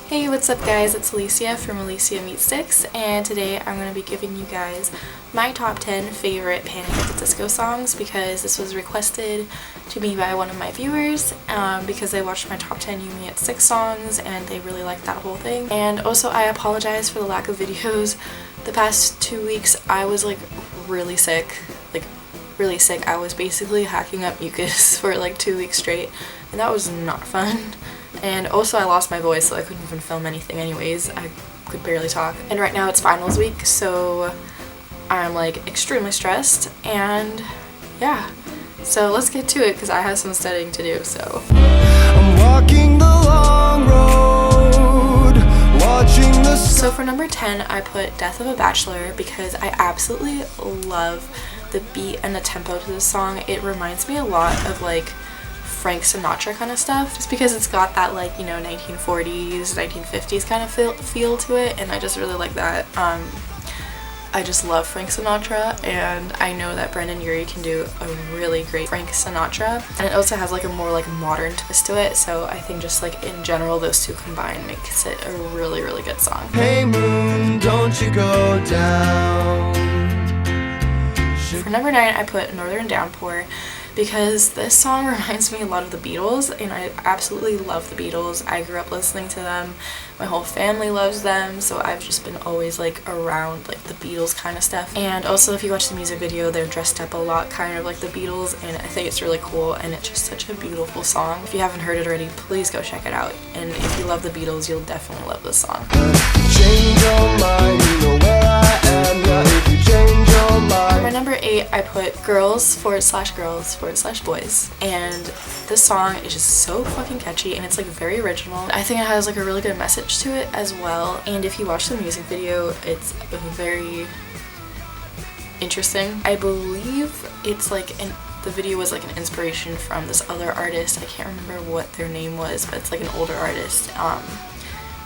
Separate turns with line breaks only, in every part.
Hey, what's up guys? It's Alicia from Alicia Meets Sticks, and today I'm going to be giving you guys my top 10 favorite Panic at the Disco songs because this was requested to me by one of my viewers because they watched my top 10 You Meet 6 songs and they really liked that whole thing. And also I apologize for the lack of videos. The past 2 weeks I was like really sick. I was basically hacking up mucus for like 2 weeks straight and that was not fun. And also I lost my voice, so I couldn't even film anything anyways. I could barely talk. And right now it's finals week, so I'm like extremely stressed, and yeah. So let's get to it because I have some studying to do, so. I'm walking the long road, watching the sun. So for number 10, I put Death of a Bachelor because I absolutely love the beat and the tempo to this song. It reminds me a lot of like Frank Sinatra kind of stuff, just because it's got that like, you know, 1940s 1950s kind of feel to it, and I just really like that. I just love Frank Sinatra, and I know that Brendan Urie can do a really great Frank Sinatra, and it also has like a more like modern twist to it, so I think just like in general those two combined makes it a really good song. Hey moon, don't you go down. For number 9, I put Northern Downpour because this song reminds me a lot of the Beatles, and I absolutely love the Beatles. I grew up listening to them. My whole family loves them, so I've just been always like around like the Beatles kind of stuff. And also if you watch the music video, they're dressed up a lot kind of like the Beatles, and I think it's really cool, and it's just such a beautiful song. If you haven't heard it already, please go check it out. And if you love the Beatles, you'll definitely love this song. Change your mind, you know where I am, yeah, if you change your mind. For my number 8, I put Girls/Girls/Boys, and this song is just so fucking catchy, and it's like very original. I think it has like a really good message to it as well, and if you watch the music video, it's very interesting. I believe it's like the video was like an inspiration from this other artist. I can't remember what their name was, but it's like an older artist.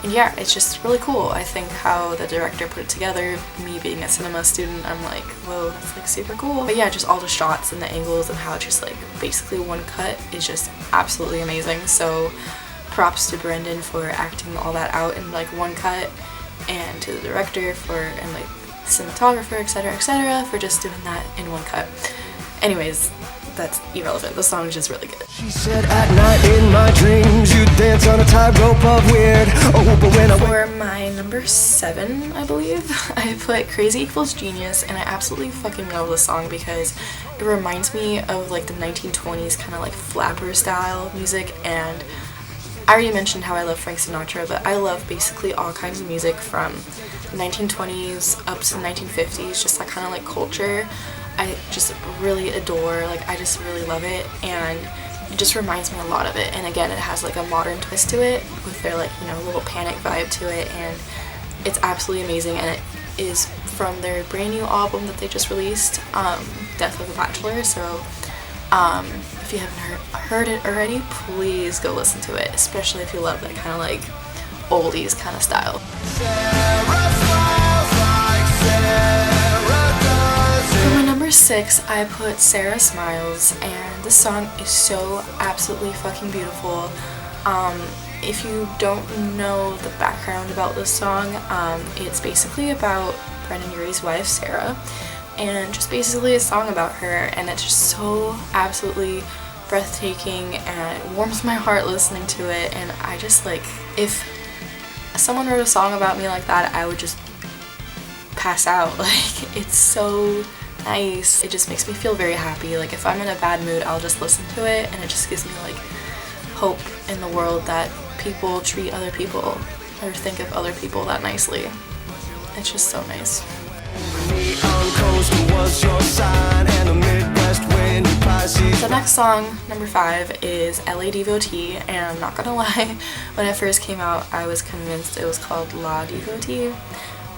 And yeah, it's just really cool. I think how the director put it together, me being a cinema student, I'm like, whoa, that's like super cool. But yeah, just all the shots and the angles and how it's just like basically one cut is just absolutely amazing. So props to Brendan for acting all that out in like one cut, and to the director and like cinematographer, etc., for just doing that in one cut. Anyways, that's irrelevant. The song is just really good. She said at night in my dreams you dance on a tightrope of weird. Oh, but when for my number 7, I believe, I put Crazy Equals Genius, and I absolutely fucking love this song because it reminds me of like the 1920s kind of like flapper style music. And I already mentioned how I love Frank Sinatra, but I love basically all kinds of music from the 1920s up to the 1950s, just that kind of like culture. I just really adore, like I just really love it, and it just reminds me a lot of it. And again, it has like a modern twist to it with their like, you know, little Panic vibe to it, and it's absolutely amazing. And it is from their brand new album that they just released, Death of a Bachelor. So if you haven't heard it already, please go listen to it, especially if you love that kind of like oldies kind of style. For my number 6, I put Sarah Smiles, and this song is so absolutely fucking beautiful. If you don't know the background about this song, it's basically about Brendan Urie's wife, Sarah, and just basically a song about her, and it's just so absolutely breathtaking, and it warms my heart listening to it. And I just like, if someone wrote a song about me like that, I would just pass out. Like, it's so nice. It just makes me feel very happy. Like if I'm in a bad mood, I'll just listen to it, and it just gives me like hope in the world that people treat other people or think of other people that nicely. It's just so nice. The next song, number 5, is LA Devotee, and I'm not gonna lie, when it first came out I was convinced it was called La Devotee,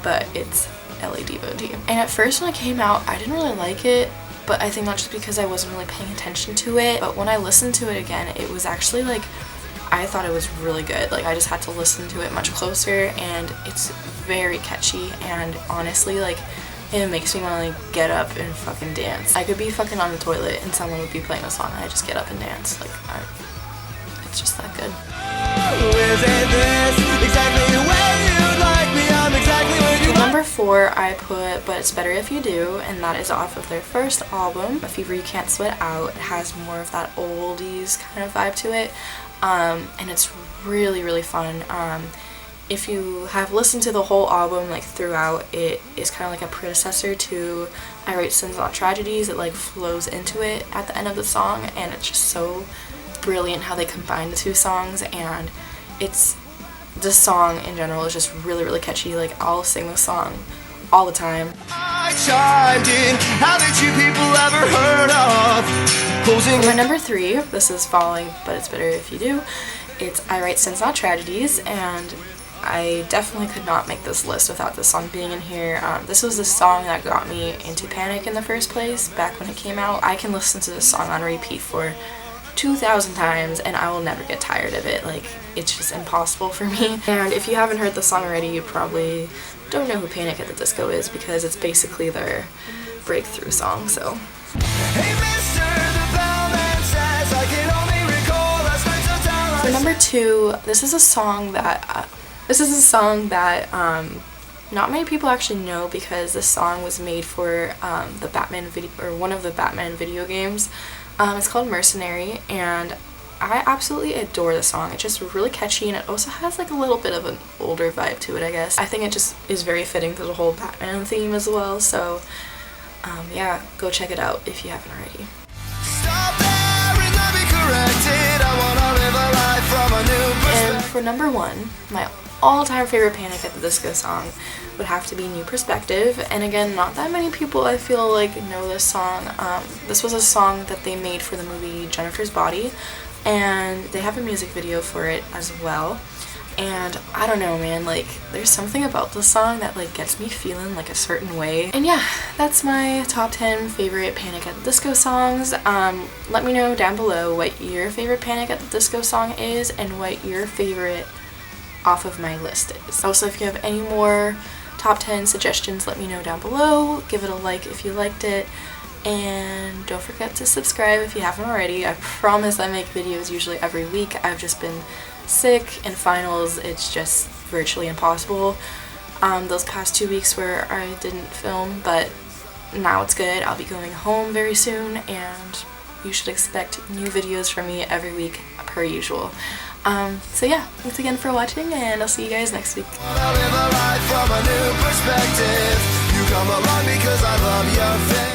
but it's LA Devotee. And at first when it came out I didn't really like it, but I think that's just because I wasn't really paying attention to it. But when I listened to it again, it was actually like, I thought it was really good. Like I just had to listen to it much closer, and it's very catchy, and honestly like it makes me want to like get up and fucking dance. I could be fucking on the toilet and someone would be playing a song and I just get up and dance. Like it's just that good. Exactly 4 I put But It's Better If You Do, and that is off of their first album, A Fever You Can't Sweat Out. It has more of that oldies kind of vibe to it, and it's really, really fun. If you have listened to the whole album like throughout, it is kind of like a predecessor to I Write Sins Not Tragedies. It like flows into it at the end of the song, and it's just so brilliant how they combine the two songs. And this song in general is just really, really catchy. Like, I'll sing this song all the time. I chimed in. How did you people ever heard of? For my number 3, this is following But It's Better If You Do. It's I Write Sins Not Tragedies, and I definitely could not make this list without this song being in here. This was the song that got me into Panic in the first place back when it came out. I can listen to this song on repeat for 2,000 times and I will never get tired of it. Like, it's just impossible for me. And if you haven't heard the song already, you probably don't know who Panic at the Disco is, because it's basically their breakthrough song. So hey, mister, the bellman says I can only recall last night's time. For number 2, this is a song that not many people actually know, because this song was made for the Batman video, or one of the Batman video games. It's called Mercenary, and I absolutely adore the song. It's just really catchy, and it also has like a little bit of an older vibe to it, I guess. I think it just is very fitting to the whole Batman theme as well, so yeah, go check it out if you haven't already. And for number 1, my all-time favorite Panic at the Disco song would have to be New Perspective. And again, not that many people I feel like know this song. This was a song that they made for the movie Jennifer's Body, and they have a music video for it as well. And I don't know, man, like, there's something about this song that like gets me feeling like a certain way. And yeah, that's my top 10 favorite Panic at the Disco songs. Let me know down below what your favorite Panic at the Disco song is and what your favorite off of my list is. Also, if you have any more top 10 suggestions, let me know down below. Give it a like if you liked it, and don't forget to subscribe if you haven't already. I promise I make videos usually every week. I've just been sick and finals, it's just virtually impossible. Those past 2 weeks where I didn't film, but now it's good. I'll be going home very soon, and you should expect new videos from me every week per usual. So yeah, thanks again for watching, and I'll see you guys next week. I'll live a life from a new perspective. You come along because I love your face.